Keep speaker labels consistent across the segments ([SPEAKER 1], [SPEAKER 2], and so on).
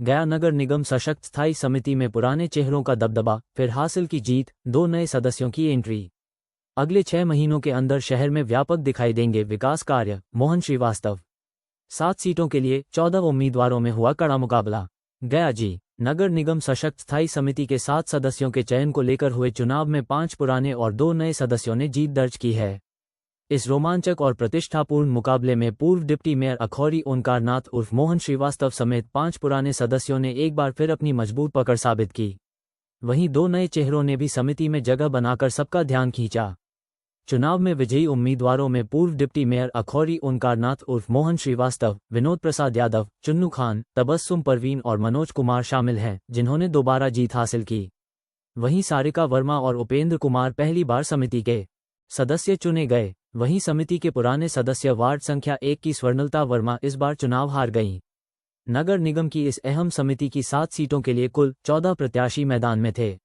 [SPEAKER 1] गया नगर निगम सशक्त स्थायी समिति में पुराने चेहरों का दबदबा, फिर हासिल की जीत, 2 नए सदस्यों की एंट्री। अगले 6 महीनों के अंदर शहर में व्यापक दिखाई देंगे विकास कार्य, मोहन श्रीवास्तव। 7 सीटों के लिए 14 उम्मीदवारों में हुआ कड़ा मुकाबला। गया जी नगर निगम सशक्त स्थायी समिति के 7 सदस्यों के चयन को लेकर हुए चुनाव में 5 पुराने और 2 नए सदस्यों ने जीत दर्ज की है। इस रोमांचक और प्रतिष्ठापूर्ण मुकाबले में पूर्व डिप्टी मेयर अखौरी ओंकार नाथ उर्फ मोहन श्रीवास्तव समेत 5 पुराने सदस्यों ने एक बार फिर अपनी मजबूत पकड़ साबित की। वहीं 2 नए चेहरों ने भी समिति में जगह बनाकर सबका ध्यान खींचा। चुनाव में विजयी उम्मीदवारों में पूर्व डिप्टी मेयर अखौरी ओंकार नाथ उर्फ मोहन श्रीवास्तव, विनोद प्रसाद यादव, चुन्नू खान, तबस्सुम परवीन और मनोज कुमार शामिल हैं, जिन्होंने दोबारा जीत हासिल की। वहीं सारिका वर्मा और उपेंद्र कुमार पहली बार समिति के सदस्य चुने गए। वहीं समिति के पुराने सदस्य वार्ड संख्या 1 की स्वर्णलता वर्मा इस बार चुनाव हार गईं। नगर निगम की इस अहम समिति की 7 सीटों के लिए कुल 14 प्रत्याशी मैदान में थे।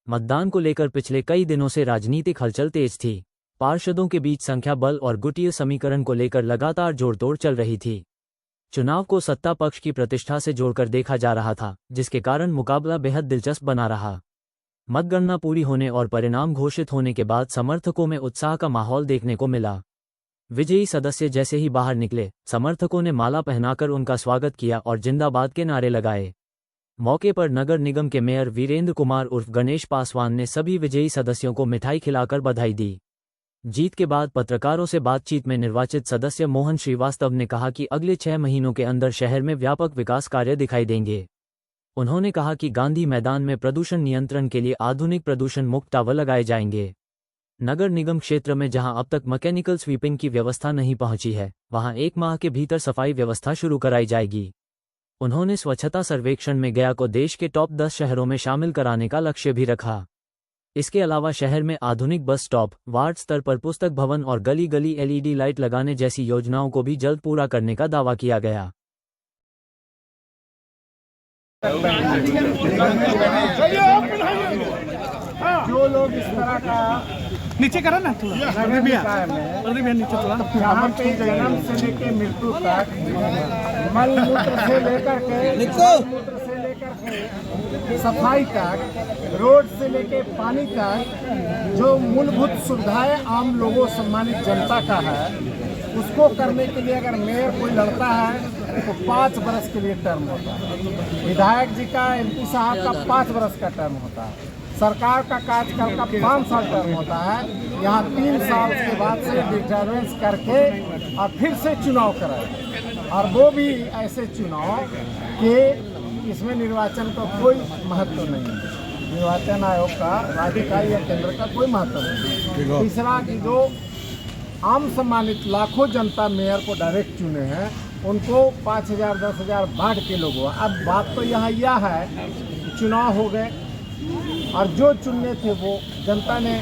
[SPEAKER 1] मतदान को लेकर पिछले कई दिनों से राजनीतिक हलचल तेज थी। पार्षदों के बीच संख्या बल और गुटीय समीकरण को लेकर लगातार जोड़तोड़ चल रही थी। चुनाव को सत्ता पक्ष की प्रतिष्ठा से जोड़कर देखा जा रहा था, जिसके कारण मुकाबला बेहद दिलचस्प बना रहा। मतगणना पूरी होने और परिणाम घोषित होने के बाद समर्थकों में उत्साह का माहौल देखने को मिला। विजयी सदस्य जैसे ही बाहर निकले, समर्थकों ने माला पहनाकर उनका स्वागत किया और जिंदाबाद के नारे लगाए। मौके पर नगर निगम के मेयर वीरेंद्र कुमार उर्फ गणेश पासवान ने सभी विजयी सदस्यों को मिठाई खिलाकर बधाई दी। जीत के बाद पत्रकारों से बातचीत में निर्वाचित सदस्य मोहन श्रीवास्तव ने कहा कि अगले 6 महीनों के अंदर शहर में व्यापक विकास कार्य दिखाई देंगे। उन्होंने कहा कि गांधी मैदान में प्रदूषण नियंत्रण के लिए आधुनिक प्रदूषण मुक्त टावर लगाए जाएंगे। नगर निगम क्षेत्र में जहां अब तक मैकेनिकल स्वीपिंग की व्यवस्था नहीं पहुंची है, वहां 1 माह के भीतर सफाई व्यवस्था शुरू कराई जाएगी। उन्होंने स्वच्छता सर्वेक्षण में गया को देश के टॉप 10 शहरों में शामिल कराने का लक्ष्य भी रखा। इसके अलावा शहर में आधुनिक बस स्टॉप, वार्ड स्तर पर पुस्तक भवन और गली गली LED लाइट लगाने जैसी योजनाओं को भी जल्द पूरा करने का दावा किया गया।
[SPEAKER 2] जो लोग इस तरह का
[SPEAKER 3] नीचे करा ना थोड़ा, नीचे थोड़ा,
[SPEAKER 2] यहाँ पे जन्म से लेके मृत्यु तक मल मूत्र से लेकर के सफाई तक, रोड से लेके पानी तक, जो मूलभूत सुविधाएं आम लोगों सम्मानित जनता का है, उसको करने के लिए अगर मेयर कोई लड़ता है तो 5 बरस के लिए टर्म होता है। विधायक जी का, MP साहब का 5 बरस का टर्म होता है। सरकार का कार्यकाल का 5 साल टर्म होता है। यहाँ 3 साल के बाद से डिटर्मेंस करके और फिर से चुनाव कराए, और वो भी ऐसे चुनाव कि इसमें निर्वाचन का कोई महत्व नहीं है। निर्वाचन आयोग का, राज्य का या केंद्र का कोई महत्व नहीं। तीसरा कि जो आम सम्मानित लाखों जनता मेयर को डायरेक्ट चुने हैं, उनको 5,000 10,000 बांट के लोग हुआ। अब बात तो यहाँ यह है कि चुनाव हो गए और जो चुनने थे वो जनता ने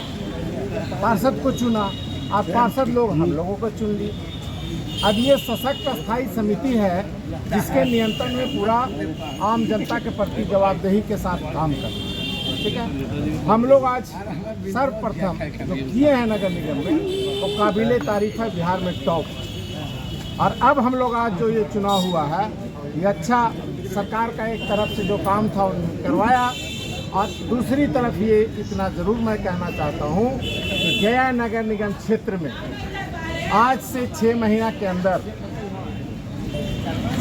[SPEAKER 2] पार्षद को चुना, और पार्षद लोग हम लोगों को चुन ली। अब ये सशक्त स्थायी समिति है जिसके नियंत्रण में पूरा आम जनता के प्रति जवाबदेही के साथ काम करना है। ठीक है, हम लोग आज सर्वप्रथम जो किए हैं नगर निगम में, तो काबिले तारीफ है, बिहार में टॉप। और अब हम लोग आज जो ये चुनाव हुआ है, ये अच्छा सरकार का एक तरफ से जो काम था उन्होंने करवाया, और दूसरी तरफ ये इतना ज़रूर मैं कहना चाहता हूँ कि गया नगर निगम क्षेत्र में आज से 6 महीना के अंदर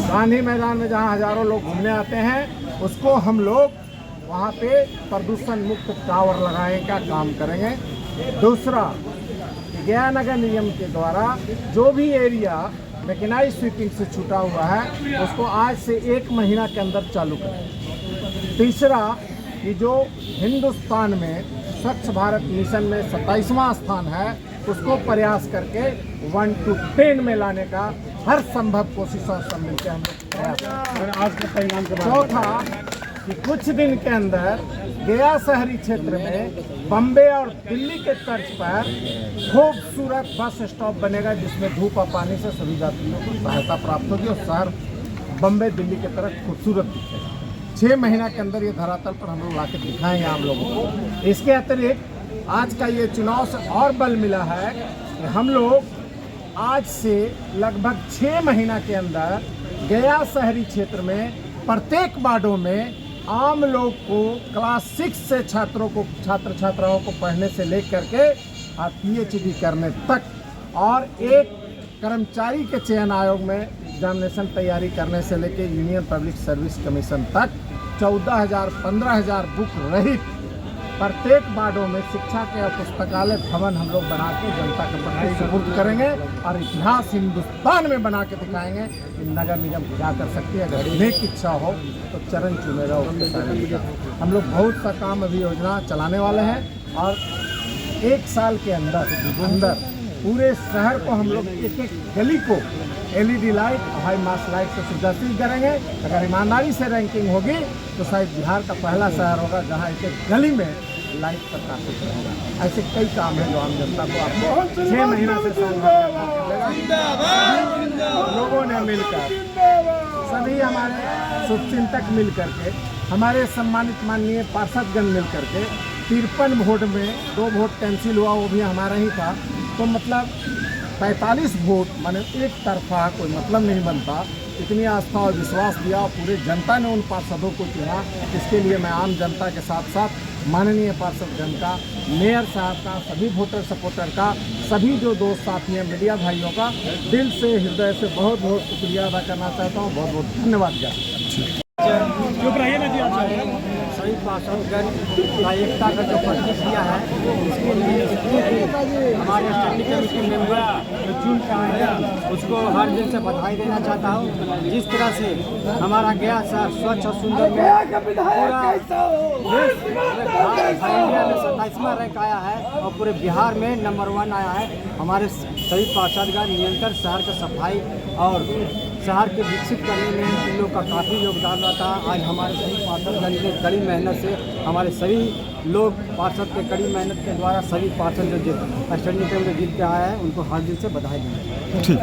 [SPEAKER 2] गांधी मैदान में जहाँ हजारों लोग घूमने आते हैं, उसको हम लोग वहाँ पे प्रदूषण मुक्त टावर लगाने का काम करेंगे। दूसरा, गया नगर निगम के द्वारा जो भी एरिया मैकेनाइज स्वीपिंग से छूटा हुआ है, उसको आज से 1 महीना के अंदर चालू करें। तीसरा, कि जो हिंदुस्तान में स्वच्छ भारत मिशन में 27वां स्थान है, उसको प्रयास करके 1 to 10 में लाने का हर संभव कोशिश और सब मिलकर हम लोग प्रयास। आज के परिणाम के बाद चौथा, कि कुछ दिन के अंदर गया शहरी क्षेत्र में बम्बे और दिल्ली के तर्ज पर खूबसूरत बस स्टॉप बनेगा, जिसमें धूप और पानी से सभी यात्रियों को सहायता प्राप्त होगी और शहर बम्बे दिल्ली की तरफ खूबसूरत दिखेगा। 6 महीना के अंदर ये धरातल पर हम लोग लाके दिखाएंगे आम लोगों को। इसके अतिरिक्त आज का ये चुनाव से और बल मिला है कि हम लोग आज से लगभग 6 महीना के अंदर गया शहरी क्षेत्र में प्रत्येक वार्डों में आम लोग को क्लास 6 से छात्रों को छात्र छात्राओं को पढ़ने से लेकर के PhD करने तक, और एक कर्मचारी के चयन आयोग में एग्जामिनेशन तैयारी करने से लेकर यूनियन पब्लिक सर्विस कमीशन तक 14,000 15,000 बुक रहित प्रत्येक वार्डों में शिक्षा के पुस्तकालय भवन हम लोग बना के जनता के प्रति सुपुर्द करेंगे, और इतिहास हिंदुस्तान में बना के दिखाएंगे कि नगर निगम क्या कर सकती है। अगर नेक इच्छा हो तो चरण चुमेगा उसके साथ। हम लोग बहुत सा काम अभी योजना चलाने वाले हैं, और 1 साल के अंदर पूरे शहर को हम लोग एक एक गली को LED लाइट, हाई मास लाइट से सुदर्शित करेंगे। अगर ईमानदारी से रैंकिंग होगी तो शायद बिहार का पहला शहर होगा जहां एक एक गली में लाइट प्रकाशित रहेगा। ऐसे कई काम हैं जो आम जनता को आपको 6 महीना से साल लोगों ने मिलकर, सभी हमारे शुभचिंतक मिल करके, हमारे सम्मानित माननीय पार्षदगण मिल करके 53 वोट में 2 वोट कैंसिल हुआ, वो भी हमारा ही था। तो मतलब 45 वोट माने एक तरफा कोई मतलब नहीं बनता। इतनी आस्था और विश्वास दिया, पूरे जनता ने उन पार्षदों को चुना। इसके लिए मैं आम जनता के साथ साथ माननीय पार्षदगण का, मेयर साहब का, सभी वोटर सपोर्टर का, सभी जो दोस्त साथी हैं, मीडिया भाइयों का दिल से हृदय से बहुत बहुत शुक्रिया अदा करना चाहता हूँ। बहुत बहुत धन्यवाद ज्ञापन।
[SPEAKER 4] सभी पार्षदगण का एकता का जो प्रतीक दिया है, इसके लिए जितने भी हमारे स्टैंडिंग कमेटी मेंबर जो चुन के आए हैं उसको हर दिल से बधाई देना चाहता हूँ। जिस तरह से हमारा गया शहर स्वच्छ और सुंदर में पूरा देश इंडिया में 27वां रैंक आया है और पूरे बिहार में नंबर 1 आया है। हमारे सभी पार्षदगण निरंतर शहर का सफाई और शहर के विकसित करने में इन लोग का काफ़ी योगदान रहता है। आज हमारे सभी पार्षदगण के कड़ी मेहनत से, हमारे सभी लोग पार्षद के कड़ी मेहनत के द्वारा सभी पार्षद जो स्टैंडिंग कमेटी जीत के आए हैं उनको हर दिल से बधाई देंगे।